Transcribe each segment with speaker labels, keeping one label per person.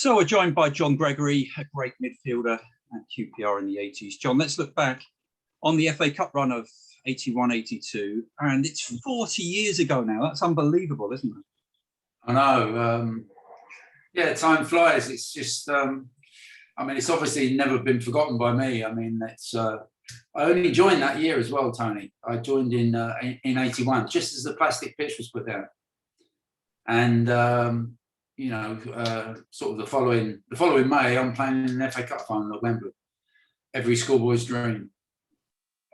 Speaker 1: So we're joined by John Gregory, a great midfielder at QPR in the 80s. John, let's look back on the FA Cup run of 81-82, and it's 40 years ago now. That's unbelievable, isn't it?
Speaker 2: I know. Yeah, time flies. It's just, it's obviously never been forgotten by me. I mean, I only joined that year as well, Tony. I joined in 81, just as the plastic pitch was put down. And, sort of the following May, I'm playing in an FA Cup final at Wembley. Every schoolboy's dream.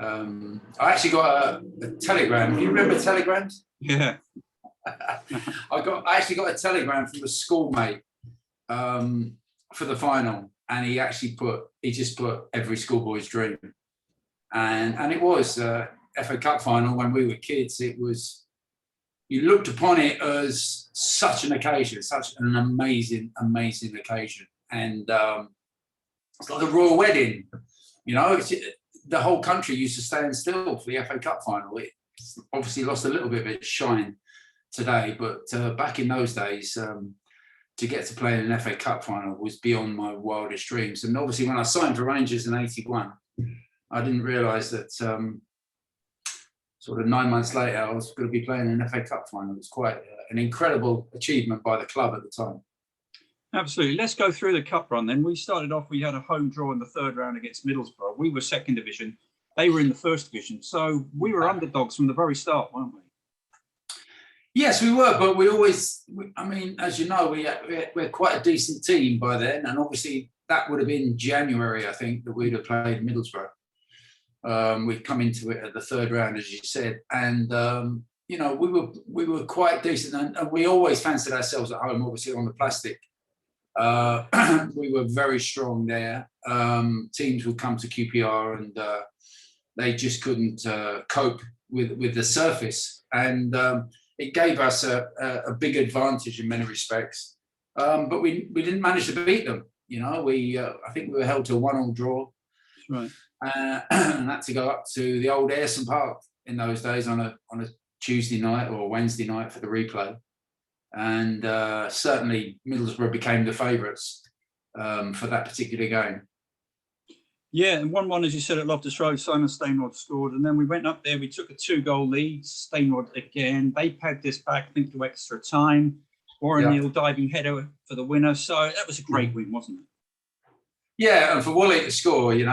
Speaker 2: I actually got a telegram. Do you remember telegrams?
Speaker 1: Yeah.
Speaker 2: I actually got a telegram from a schoolmate for the final, and he just put every schoolboy's dream, and it was FA Cup final when we were kids. It was, you looked upon it as such an occasion, such an amazing occasion, and it's like a royal wedding, the whole country used to stand still for the FA Cup final. It's obviously lost a little bit of its shine today, but back in those days, to get to play in an FA Cup final was beyond my wildest dreams. And obviously when I signed for Rangers in 81, I didn't realise that sort of 9 months later I was going to be playing in an FA Cup final. It was quite an incredible achievement by the club at the time.
Speaker 1: Absolutely. Let's go through the cup run then. We started off, we had a home draw in the third round against Middlesbrough. We were second division. They were in the first division. So we were underdogs from the very start, weren't we?
Speaker 2: Yes, we were, but we always, as you know, we're quite a decent team by then. And obviously that would have been January, I think, that we'd have played Middlesbrough. We'd come into it at the third round, as you said. And, we were quite decent. And we always fancied ourselves at home, obviously, on the plastic. We were very strong there. Teams would come to QPR and they just couldn't cope with the surface. And it gave us a big advantage in many respects. But we didn't manage to beat them. I think we were held to a 1-1 draw.
Speaker 1: Right.
Speaker 2: And had to go up to the old Ayresome Park in those days on a Tuesday night or Wednesday night for the replay. And certainly Middlesbrough became the favourites for that particular game.
Speaker 1: Yeah, and 1-1, as you said, at Loftus Road, Simon Stainrod scored. And then we went up there, we took a 2-goal lead. Stainrod again. They pegged this back, I think, to extra time. Warren Neal diving header for the winner. So that was a great win, wasn't it? Yeah,
Speaker 2: and for Wally to score, he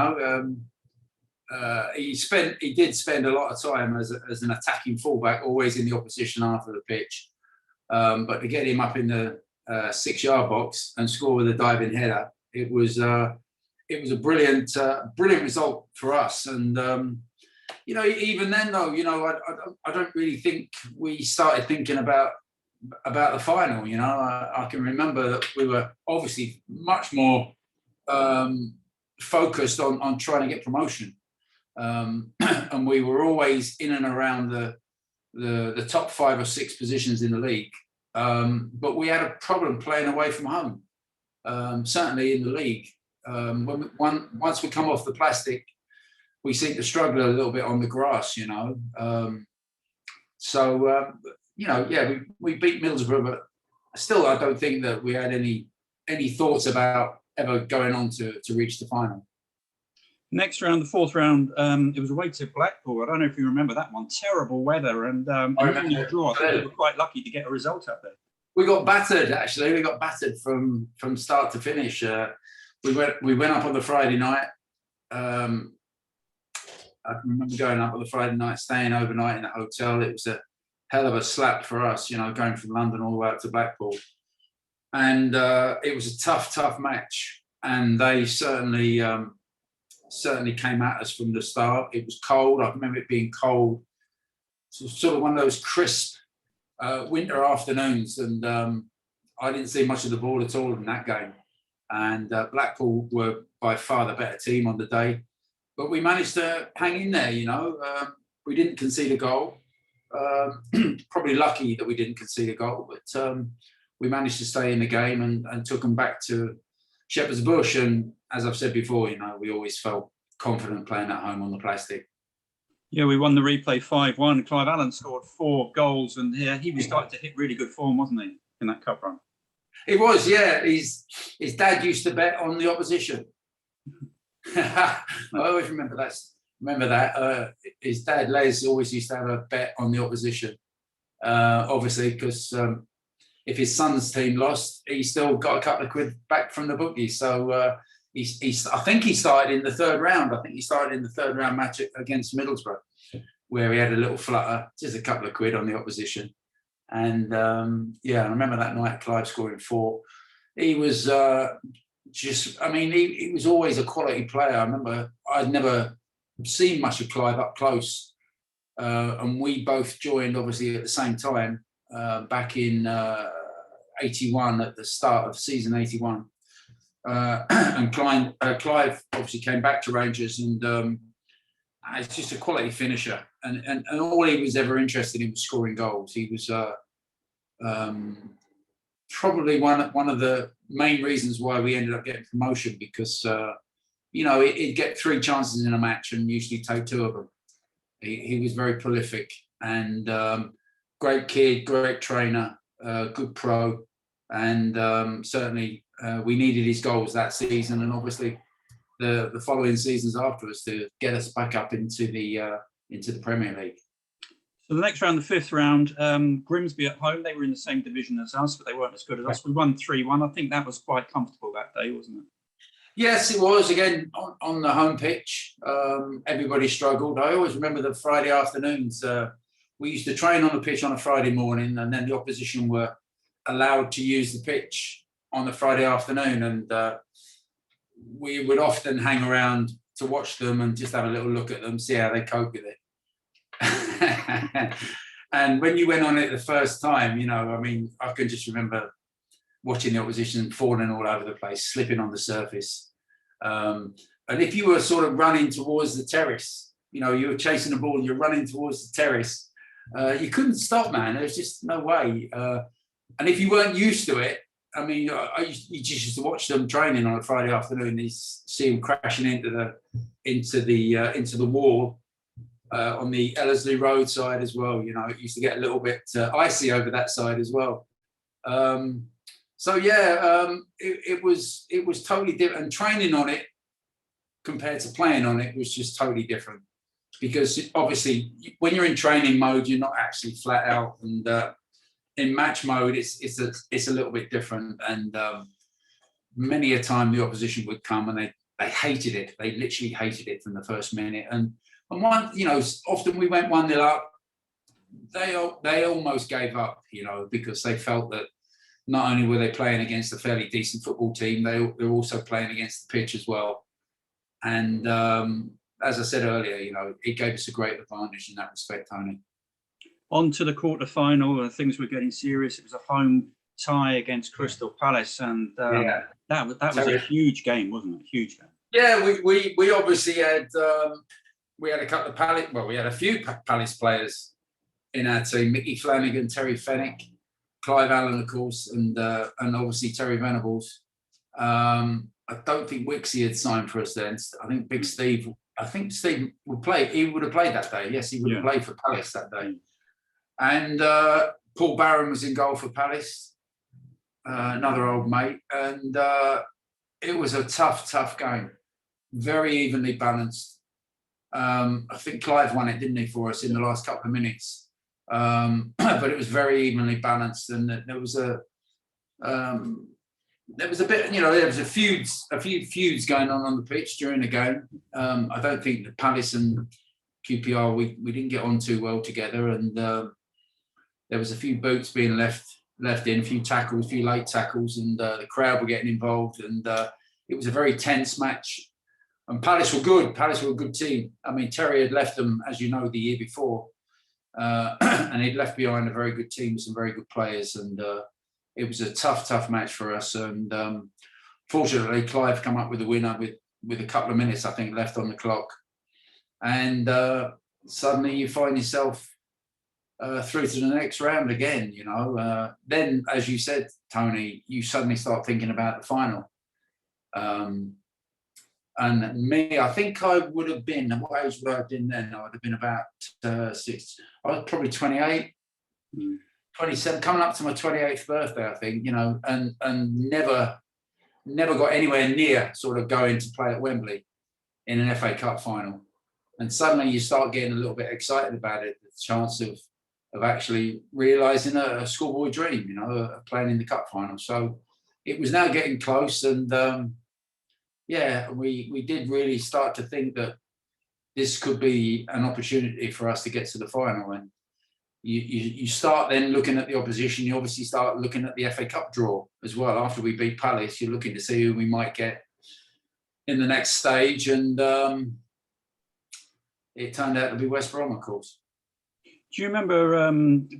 Speaker 2: did spend a lot of time as an attacking fullback, always in the opposition half of the pitch. But to get him up in the 6-yard box and score with a diving header, it was a brilliant result for us. And even then, though, I don't really think we started thinking about the final. I can remember that we were obviously much more focused on trying to get promotion, and we were always in and around the top 5 or 6 positions in the league. But we had a problem playing away from home, certainly in the league. Once we come off the plastic, we seem to struggle a little bit on the grass, we beat Middlesbrough, but still I don't think that we had any thoughts about ever going on to reach the final.
Speaker 1: Next round, the fourth round, it was away to Blackpool. I don't know if you remember that one. Terrible weather, and I remember the draw. I think we were quite lucky to get a result out there.
Speaker 2: We got battered, actually. We got battered from start to finish. We went up on the Friday night. I can remember going up on the Friday night, staying overnight in a hotel. It was a hell of a slap for us, going from London all the way up to Blackpool. And it was a tough match. And they certainly came at us from the start. It was cold. I remember it being cold. So sort of one of those crisp winter afternoons. And I didn't see much of the ball at all in that game. And Blackpool were by far the better team on the day. But we managed to hang in there, We didn't concede a goal. Probably lucky that we didn't concede a goal. But we managed to stay in the game and took them back to Shepherd's Bush. And as I've said before, we always felt confident playing at home on the plastic.
Speaker 1: Yeah, we won the replay 5-1. Clive Allen scored 4 goals, and he was starting to hit really good form, wasn't he, in that cup run?
Speaker 2: It was, yeah. His dad used to bet on the opposition. I always remember that. His dad, Les, always used to have a bet on the opposition. Obviously, because if his son's team lost, he still got a couple of quid back from the bookies. So I think he started in the third round. I think he started in the third round match against Middlesbrough, where he had a little flutter, just a couple of quid on the opposition. And yeah, I remember that night, Clive scoring 4. He was he was always a quality player. I remember I'd never seen much of Clive up close. And we both joined, obviously, at the same time, back in 81, at the start of season 81. And Clive obviously came back to Rangers, and it's just a quality finisher. And all he was ever interested in was scoring goals. He was probably one of the main reasons why we ended up getting promotion, because he'd get 3 chances in a match and usually take 2 of them. He was very prolific, and great kid, great trainer, good pro, and certainly we needed his goals that season, and obviously the following seasons afterwards to get us back up into the Premier League.
Speaker 1: So the next round, the 5th round, Grimsby at home, they were in the same division as us, but they weren't as good as us. We won 3-1. I think that was quite comfortable that day, wasn't it?
Speaker 2: Yes, it was. Again, on the home pitch, everybody struggled. I always remember the Friday afternoons. We used to train on the pitch on a Friday morning, and then the opposition were allowed to use the pitch on the Friday afternoon. And we would often hang around to watch them and just have a little look at them, see how they cope with it. And when you went on it the first time, I can just remember watching the opposition falling all over the place, slipping on the surface. And if you were sort of running towards the terrace, you were chasing the ball, you're running towards the terrace, you couldn't stop, man. There was just no way. And if you weren't used to it, you just used to watch them training on a Friday afternoon. You see them crashing into the wall on the Ellerslie Road side as well. It used to get a little bit icy over that side as well. So yeah, it was totally different. And training on it compared to playing on it was just totally different, because obviously when you're in training mode, you're not actually flat out, and in match mode, it's a little bit different. And many a time the opposition would come and they hated it. They literally hated it from the first minute. And one, often we went 1-0 up. They almost gave up, because they felt that not only were they playing against a fairly decent football team, they were also playing against the pitch as well. And as I said earlier, it gave us a great advantage in that respect, Tony.
Speaker 1: On to the quarter-final, things were getting serious. It was a home tie against Crystal Palace, and that was a huge game, wasn't it? Huge game.
Speaker 2: Yeah, we obviously had we had a couple of Palace. Well, we had a few Palace players in our team: Mickey Flanagan, Terry Fenwick, Clive Allen, of course, and obviously Terry Venables. I don't think Wixie had signed for us then. I think Big Steve. I think Steve would play. He would have played that day. Yes, he would have played for Palace that day. And Paul Barron was in goal for Palace, another old mate. And it was a tough game, very evenly balanced. I think Clive won it, didn't he, for us in the last couple of minutes? But it was very evenly balanced, and there was a bit, there was a few feuds going on the pitch during the game. I don't think that Palace and QPR we didn't get on too well together, and there was a few boots being left in, a few tackles, a few late tackles, and the crowd were getting involved, and it was a very tense match. And Palace were good. Palace were a good team. Terry had left them, as you know, the year before, and he'd left behind a very good team, some very good players, and it was a tough match for us. And fortunately, Clive come up with the winner with a couple of minutes, I think, left on the clock. And suddenly you find yourself through to the next round again, Then, as you said, Tony, you suddenly start thinking about the final. And me, I think I would have been, what age would I have been then? I would have been about 6. I was probably 28. 27, coming up to my 28th birthday, I think, and never got anywhere near sort of going to play at Wembley in an FA Cup final. And suddenly you start getting a little bit excited about it, the chance of actually realising a schoolboy dream, of playing in the cup final. So it was now getting close, and we did really start to think that this could be an opportunity for us to get to the final. And you start then looking at the opposition. You obviously start looking at the FA Cup draw as well. After we beat Palace, you're looking to see who we might get in the next stage. And it turned out to be West Brom, of course.
Speaker 1: Do you remember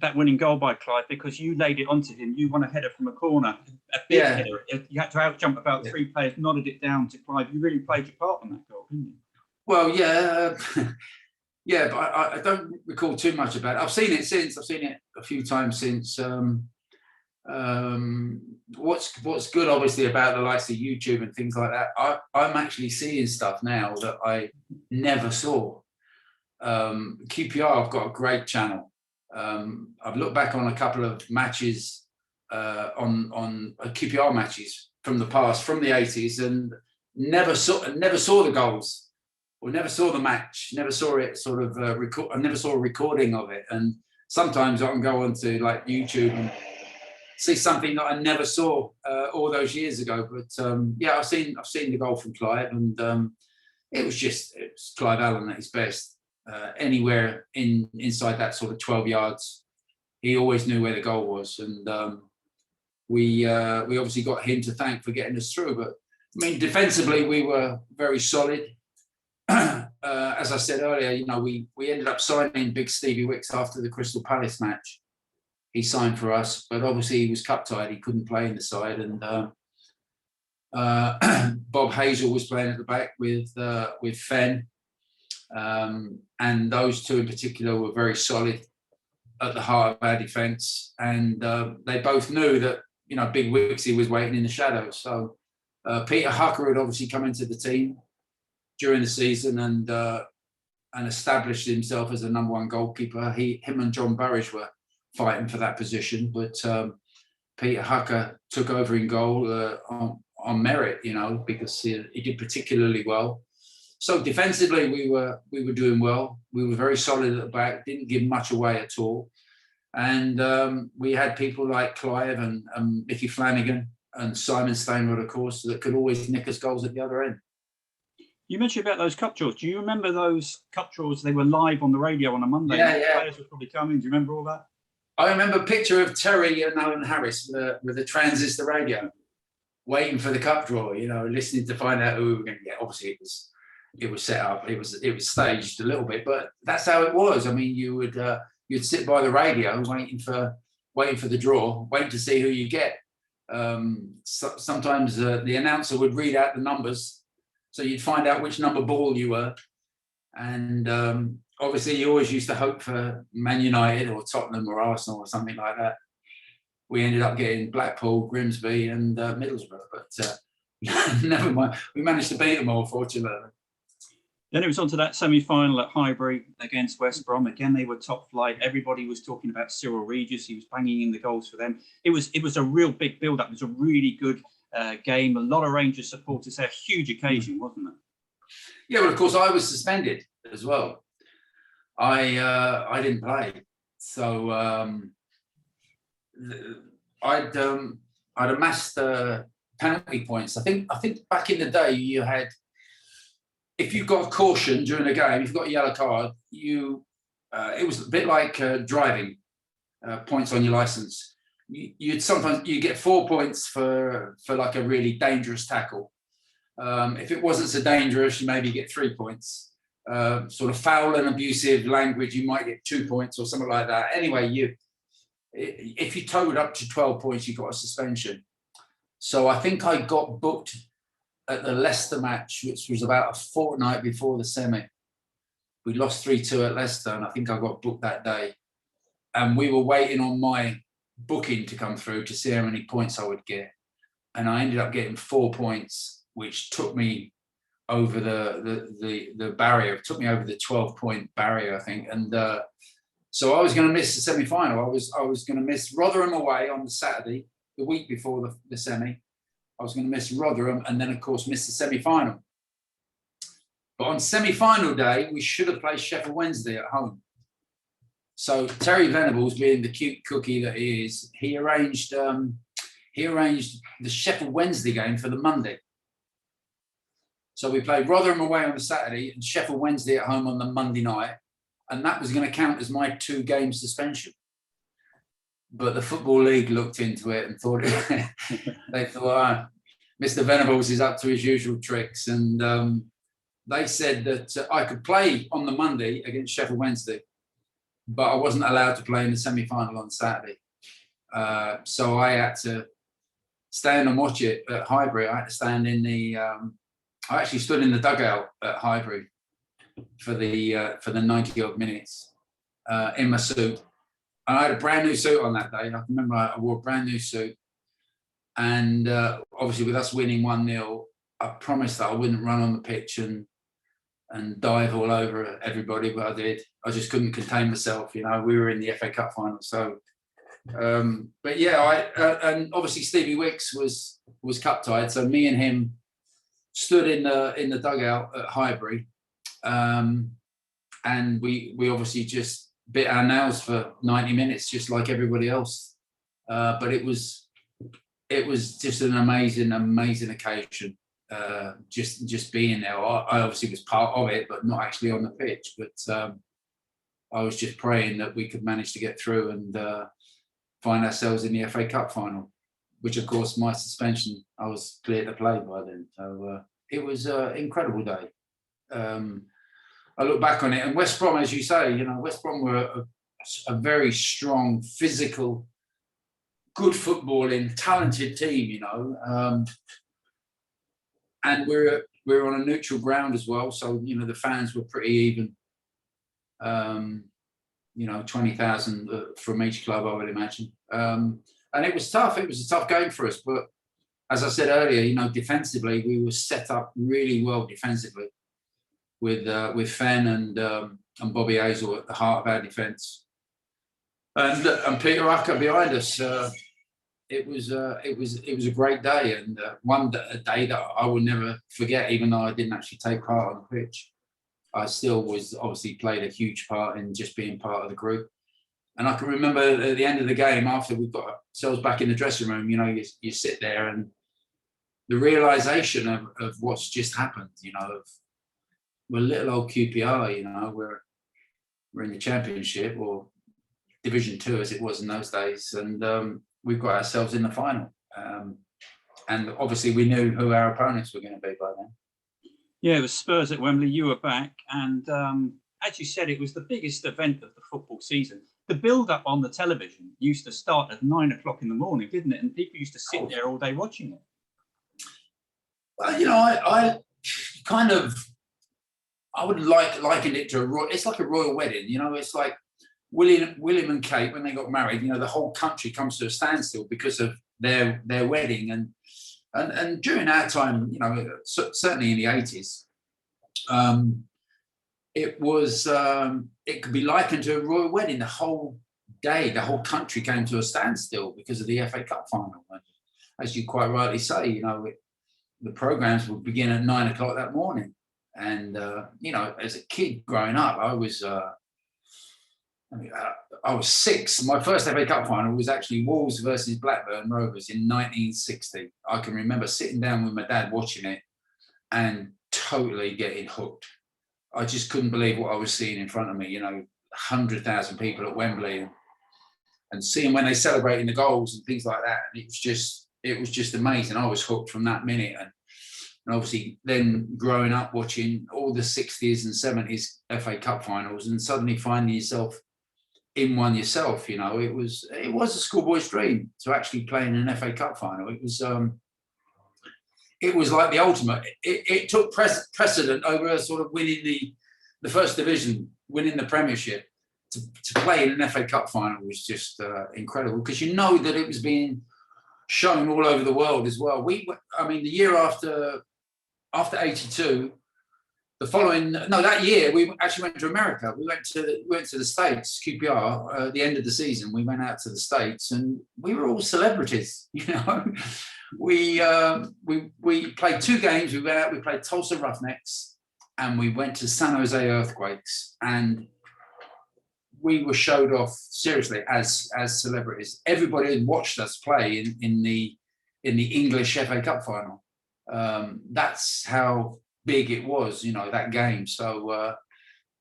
Speaker 1: that winning goal by Clive? Because you laid it onto him. You won a header from a corner, a big header. You had to outjump about 3 players, nodded it down to Clive. You really played your part on that goal, didn't you?
Speaker 2: Well, yeah. Yeah, but I don't recall too much about it. I've seen it since. I've seen it a few times since. What's good, obviously, about the likes of YouTube and things like that, I'm actually seeing stuff now that I never saw. QPR have got a great channel. I've looked back on a couple of matches, on QPR matches from the past, from the 80s, and never saw the goals. Or never saw the match, never saw it sort of I never saw a recording of it. And sometimes I can go onto like YouTube and see something that I never saw all those years ago. But I've seen the goal from Clive, and it was Clive Allen at his best. Anywhere inside that sort of 12 yards, he always knew where the goal was. And we obviously got him to thank for getting us through. But I mean, defensively, we were very solid. As I said earlier, we ended up signing Big Stevie Wicks after the Crystal Palace match. He signed for us, but obviously he was cup tied. He couldn't play in the side, and Bob Hazel was playing at the back with Fenn, and those two in particular were very solid at the heart of our defence. And they both knew that Big Wixie was waiting in the shadows. So Peter Hucker had obviously come into the team during the season and established himself as a #1 goalkeeper. Him and John Burridge were fighting for that position, but Peter Hucker took over in goal on merit, because he did particularly well. So defensively, we were doing well. We were very solid at the back, didn't give much away at all, and we had people like Clive and Mickey Flanagan and Simon Stainrod, of course, that could always nick us goals at the other end.
Speaker 1: You mentioned about those cup draws. Do you remember those cup draws? They were live on the radio on a Monday.
Speaker 2: Yeah.
Speaker 1: Players were probably coming. Do you remember all that?
Speaker 2: I remember a picture of Terry and Owen Harris with a transistor radio, waiting for the cup draw. Listening to find out who we were going to get. Obviously, it was set up. It was staged a little bit, but that's how it was. I mean, you'd sit by the radio waiting for the draw, waiting to see who you get. Sometimes the announcer would read out the numbers, so you'd find out which number ball you were. And obviously, you always used to hope for Man United or Tottenham or Arsenal or something like that. We ended up getting Blackpool, Grimsby, and Middlesbrough, but never mind. We managed to beat them all, fortunately.
Speaker 1: Then it was on to that semi-final at Highbury against West Brom. Again, they were top flight. Everybody was talking about Cyril Regis. He was banging in the goals for them. It was a real big build-up. It was a really good game. A lot of Rangers supporters there. Huge occasion, wasn't it?
Speaker 2: Yeah, well, of course, I was suspended as well. I didn't play, so I'd amassed penalty points. I think back in the day you had, if you got a caution during a game, if you got a yellow card, it was a bit like driving, points on your license. You'd sometimes get 4 points for like a really dangerous tackle. If it wasn't so dangerous, you maybe get 3 points. Sort of foul and abusive language, you might get 2 points or something like that. Anyway, if you totaled up to 12 points, you got a suspension. So I think I got booked at the Leicester match, which was about a fortnight before the semi. We lost 3-2 at Leicester, and I think I got booked that day. And we were waiting on my booking to come through to see how many points I would get. And I ended up getting 4 points, which took me over the barrier. It took me over the 12-point barrier, I think. And So I was going to miss the semi-final. I was going to miss Rotherham away on the Saturday, the week before the semi. I was going to miss Rotherham and then, of course, miss the semi-final. But on semi-final day, we should have played Sheffield Wednesday at home. So Terry Venables, being the cute cookie that he is, he arranged the Sheffield Wednesday game for the Monday. So we played Rotherham away on the Saturday and Sheffield Wednesday at home on the Monday night. And that was going to count as my 2-game suspension. But the Football League looked into it and thought, they thought, Mr. Venables is up to his usual tricks. And they said that I could play on the Monday against Sheffield Wednesday, but I wasn't allowed to play in the semi-final on Saturday. So I had to stand and watch it at Highbury. I had to stand in the, I actually stood in the dugout at Highbury for the 90-odd minutes in my suit. And I had a brand new suit on that day. I can remember I wore a brand new suit. And obviously with us winning 1-0, I promised that I wouldn't run on the pitch and dive all over everybody, but I did. I just couldn't contain myself. You know, we were in the FA Cup final. So, but yeah, and obviously Stevie Wicks was cup tied. So me and him stood in the dugout at Highbury. And we obviously just bit our nails for 90 minutes, just like everybody else. But it was just an amazing occasion. Just being there. I obviously was part of it, but not actually on the pitch. But I was just praying that we could manage to get through and find ourselves in the FA Cup final, which of course my suspension, I was clear to play by then. So it was an incredible day. I look back on it, and West Brom, as you say, you know, West Brom were a very strong, physical, good footballing, talented team, you know. And we're on a neutral ground as well, so you know the fans were pretty even. You know, 20,000 from each club, I would imagine. And it was tough. It was a tough game for us, but as I said earlier, you know, defensively we were set up really well defensively with Fenn and Bobby Hazel at the heart of our defence, and Peter Ucker behind us. It was a great day, and a day that I will never forget. Even though I didn't actually take part on the pitch, I still was obviously played a huge part in just being part of the group. And I can remember at the end of the game, after we got ourselves back in the dressing room, you know, you sit there and the realization of what's just happened. You know, we're little old QPR. You know, we're in the Championship or Division 2 as it was in those days, and we've got ourselves in the final. And obviously we knew who our opponents were going to be by then.
Speaker 1: Yeah, it was Spurs at Wembley. You were back. And as you said, it was the biggest event of the football season. The build-up on the television used to start at 9 o'clock in the morning, didn't it? And people used to sit there all day watching it.
Speaker 2: Well, you know, I kind of, I would liken it to it's like a royal wedding. You know, it's like William and Kate, when they got married, you know, the whole country comes to a standstill because of their wedding. And during our time, you know, certainly in the 80s, it was, it could be likened to a royal wedding. The whole day, the whole country came to a standstill because of the FA Cup final. And as you quite rightly say, you know, the programs would begin at 9 o'clock that morning. And, you know, as a kid growing up, I was 6. My first FA Cup final was actually Wolves versus Blackburn Rovers in 1960. I can remember sitting down with my dad watching it and totally getting hooked. I just couldn't believe what I was seeing in front of me, you know, 100,000 people at Wembley and seeing when they celebrating the goals and things like that. And it was just amazing. I was hooked from that minute. And obviously then growing up watching all the 60s and 70s FA Cup finals and suddenly finding yourself in one yourself, you know, it was a schoolboy's dream to actually play in an FA Cup final. It was like the ultimate. It took precedent over sort of winning the first division, winning the Premiership. To play in an FA Cup final was just incredible, because you know that it was being shown all over the world as well. I mean, the year after 82, that year we actually went to America. We went to the States, QPR. At the end of the season, we went out to the States, and we were all celebrities. You know, we played 2 games. We went out. We played Tulsa Roughnecks, and we went to San Jose Earthquakes, and we were showed off seriously as celebrities. Everybody had watched us play in the English FA Cup final. That's how big it was, you know, that game. So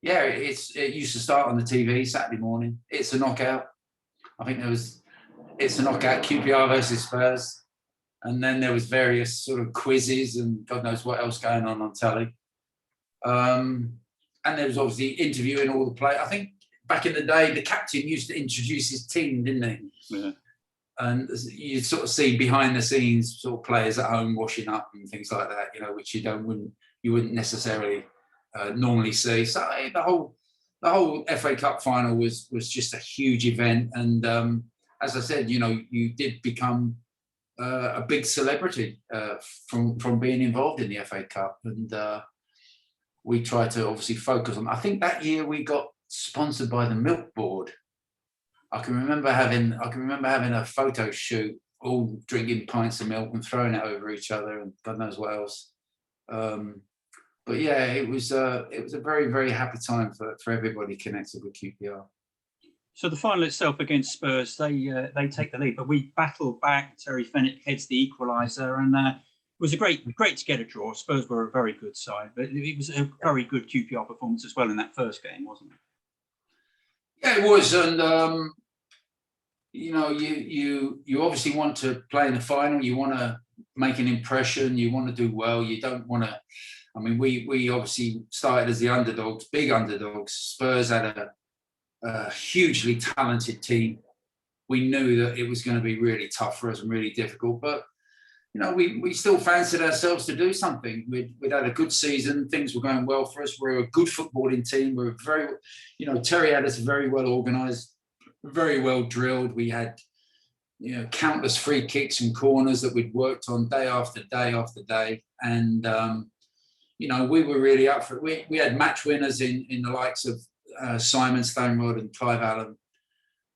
Speaker 2: yeah, it used to start on the TV Saturday morning. It's a knockout. I think it's a knockout, QPR versus Spurs, and then there was various sort of quizzes and God knows what else going on telly. And there was obviously interviewing all the players. I think back in the day, the captain used to introduce his team, didn't he?
Speaker 1: Yeah.
Speaker 2: And you sort of see behind the scenes sort of players at home washing up and things like that, you know, which you wouldn't necessarily normally see. So the whole FA Cup final was just a huge event, and as I said, you know, you did become a big celebrity from being involved in the FA Cup, and we tried to obviously focus on. I think that year we got sponsored by the Milk Board. I can remember having a photo shoot, all drinking pints of milk and throwing it over each other, and God knows what else. But yeah, it was a very, very happy time for everybody connected with QPR.
Speaker 1: So the final itself against Spurs, they take the lead, but we battled back. Terry Fenwick heads the equaliser, and it was great to get a draw. Spurs were a very good side, but it was a very good QPR performance as well in that first game, wasn't it?
Speaker 2: Yeah, it was, and you know, you obviously want to play in the final. You want to make an impression. You want to do well. You don't want to. I mean, we obviously started as the underdogs, big underdogs. Spurs had a hugely talented team. We knew that it was going to be really tough for us and really difficult, but you know, we still fancied ourselves to do something. We'd had a good season. Things were going well for us. We're a good footballing team. We're very, you know, Terry had us very well organised, very well drilled. We had, you know, countless free kicks and corners that we'd worked on day after day after day. And, you know, we were really up for it. We had match winners in the likes of Simon Stonerod and Clive Allen.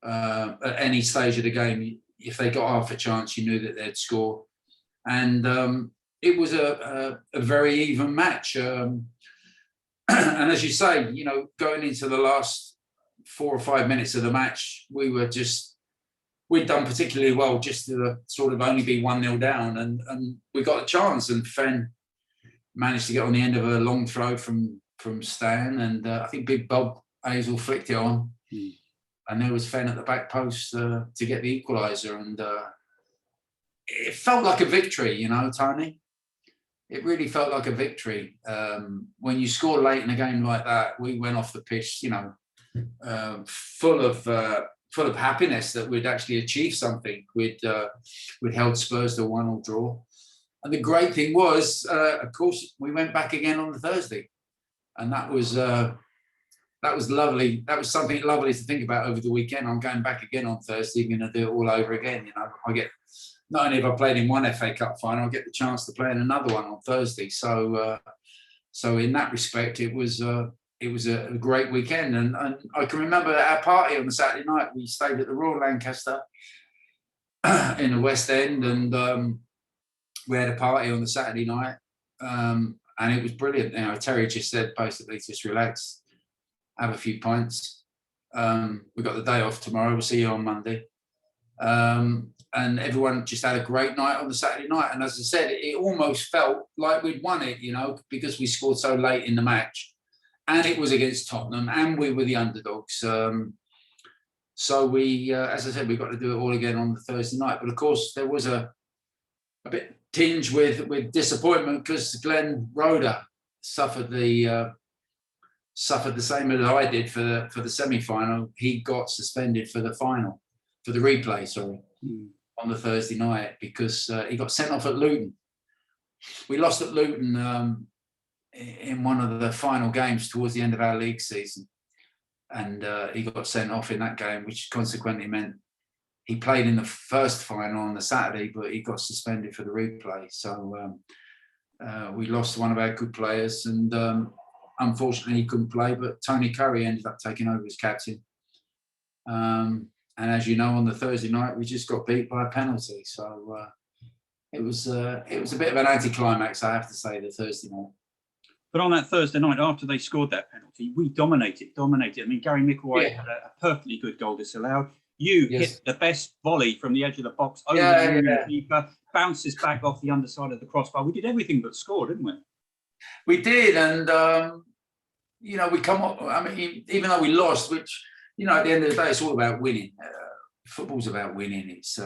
Speaker 2: At any stage of the game, if they got half a chance, you knew that they'd score. And it was a very even match. And as you say, you know, going into the last 4 or 5 minutes of the match, we'd done particularly well just to sort of only be 1-0 down. And we got a chance, and Fen managed to get on the end of a long throw from Stan. And I think Big Bob Hazel flicked it on. And there was Fen at the back post to get the equaliser. And it felt like a victory, you know, Tony. It really felt like a victory. When you score late in a game like that, we went off the pitch, you know, full of happiness that we'd actually achieved something. We'd held Spurs to a 1-1 draw. And the great thing was, of course, we went back again on the Thursday. And that was lovely. That was something lovely to think about over the weekend. I'm going back again on Thursday. I'm going to do it all over again. You know, I get, not only have I played in one FA Cup final, I get the chance to play in another one on Thursday. So in that respect, it was a great weekend. And I can remember our party on the Saturday night. We stayed at the Royal Lancaster in the West End, and we had a party on the Saturday night, and it was brilliant. You know, Terry just said basically just relax, have a few pints. We've got the day off tomorrow. We'll see you on Monday. And everyone just had a great night on the Saturday night. And as I said, it almost felt like we'd won it, you know, because we scored so late in the match. And it was against Tottenham, and we were the underdogs. So we, as I said, we got to do it all again on the Thursday night. But of course, there was a bit tinged with disappointment because Glenn Roeder suffered the same as I did for the semi-final. He got suspended for the final, for the replay, sorry, on the Thursday night, because he got sent off at Luton. We lost at Luton in one of the final games towards the end of our league season, and he got sent off in that game, which consequently meant he played in the first final on the Saturday, but he got suspended for the replay. So we lost one of our good players, and unfortunately, he couldn't play, but Tony Curry ended up taking over as captain. And as you know, on the Thursday night, we just got beat by a penalty. So it was a bit of an anticlimax, I have to say, the Thursday night.
Speaker 1: But on that Thursday night, after they scored that penalty, we dominated. I mean, Gary Micklewhite had a perfectly good goal disallowed. You hit the best volley from the edge of the box over the keeper, bounces back off the underside of the crossbar. We did everything but score, didn't we?
Speaker 2: We did, and you know, we come up. I mean, even though we lost, which, you know, at the end of the day, it's all about winning. Football's about winning. It's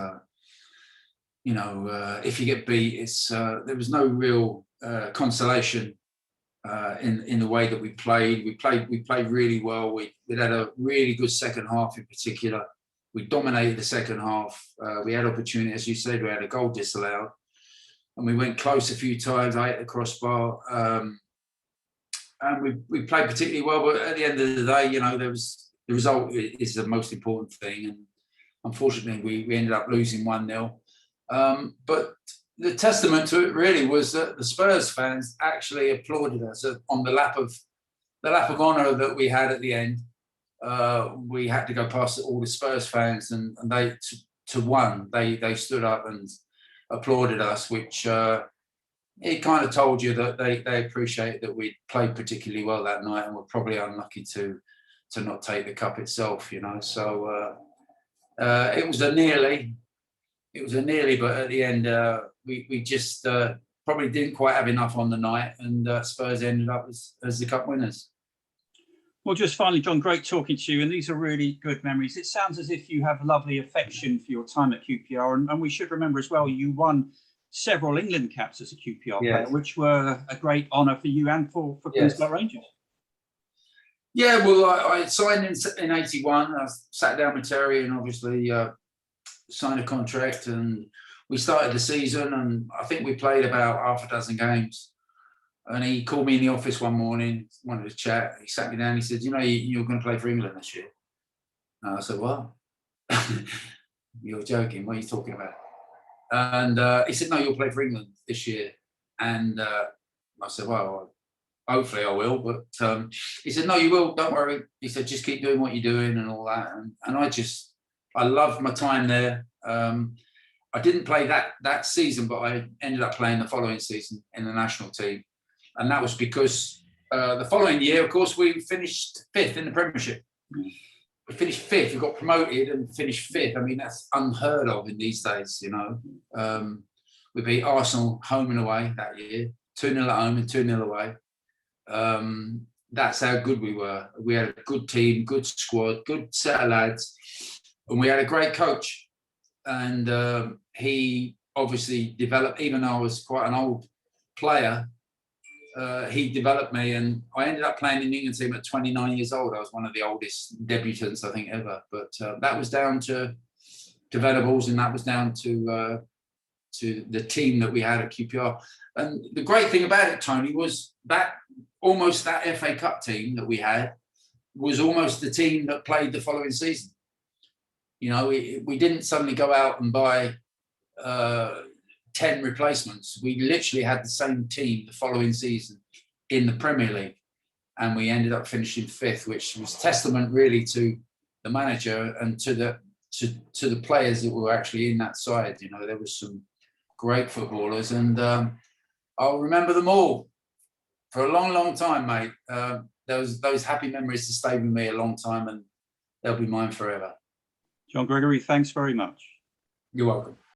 Speaker 2: you know, if you get beat, it's there was no real consolation in the way that we played. We played really well. We had a really good second half in particular. We dominated the second half. We had opportunity, as you said. We had a goal disallowed, and we went close a few times. I hit the crossbar, and we played particularly well. But at the end of the day, you know, the result is the most important thing. And unfortunately, we ended up losing 1-0. But the testament to it really was that the Spurs fans actually applauded us on the lap of honour that we had at the end. We had to go past all the Spurs fans, and they they stood up and applauded us, which it kind of told you that they appreciate that we played particularly well that night, and were probably unlucky to not take the cup itself, you know. So it was a nearly, but at the end we just probably didn't quite have enough on the night, and Spurs ended up as the cup winners.
Speaker 1: Well, just finally, John, great talking to you. And these are really good memories. It sounds as if you have lovely affection for your time at QPR. And we should remember as well, you won several England caps as a QPR player, which were a great honour for you and for Queen's Park Rangers. Yeah,
Speaker 2: well, I signed in 81. I sat down with Terry and obviously signed a contract. And we started the season, and I think we played about half a dozen games. And he called me in the office one morning, wanted to chat. He sat me down. He said, "You know, you're going to play for England this year." And I said, "Well, you're joking. What are you talking about?" And he said, "No, you'll play for England this year." And I said, "Well, hopefully I will." But he said, "No, you will. Don't worry." He said, "Just keep doing what you're doing and all that." And I loved my time there. I didn't play that season, but I ended up playing the following season in the national team. And that was because the following year, of course, we finished 5th in the Premiership. We finished 5th. We got promoted and finished 5th. I mean, that's unheard of in these days, you know. We beat Arsenal home and away that year, 2-0 at home and 2-0 away. That's how good we were. We had a good team, good squad, good set of lads, and we had a great coach. And he obviously developed, even though I was quite an old player, he developed me, and I ended up playing in the England team at 29 years old. I was one of the oldest debutants, I think, ever. But that was down to Venables, and that was down to the team that we had at QPR. And the great thing about it, Tony, was that almost that FA Cup team that we had was almost the team that played the following season. You know, we didn't suddenly go out and buy 10 replacements. We literally had the same team the following season in the Premier League, and we ended up finishing 5th, which was testament really to the manager and to the players that were actually in that side. You know, there was some great footballers, and I'll remember them all for a long, long time, mate. Those happy memories to stay with me a long time, and they'll be mine forever.
Speaker 1: John Gregory, thanks very much.
Speaker 2: You're welcome.